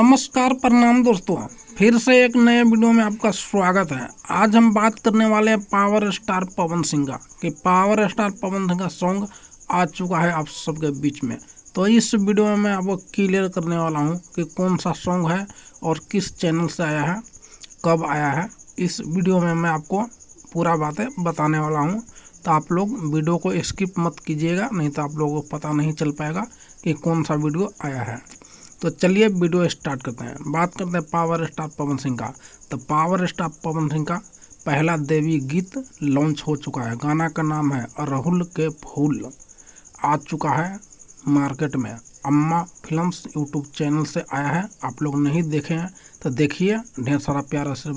नमस्कार प्रणाम दोस्तों, फिर से एक नए वीडियो में आपका स्वागत है। आज हम बात करने वाले हैं पावर स्टार पवन सिंह का कि पावर स्टार पवन सिंह का सॉन्ग आ चुका है आप सबके बीच में। तो इस वीडियो में मैं आपको क्लियर करने वाला हूं कि कौन सा सॉन्ग है और किस चैनल से आया है, कब आया है। इस वीडियो में मैं आपको पूरा बातें बताने वाला हूँ, तो आप लोग वीडियो को स्किप मत कीजिएगा, नहीं तो आप लोगों को पता नहीं चल पाएगा कि कौन सा वीडियो आया है। तो चलिए वीडियो स्टार्ट करते हैं। बात करते हैं पावर स्टार पवन सिंह का। तो पावर स्टार पवन सिंह का पहला देवी गीत लॉन्च हो चुका है। गाना का नाम है अड़हुल के फूल। आ चुका है मार्केट में। अम्मा फिल्म्स यूट्यूब चैनल से आया है। आप लोग नहीं देखे हैं तो देखिए, ढेर सारा प्यार से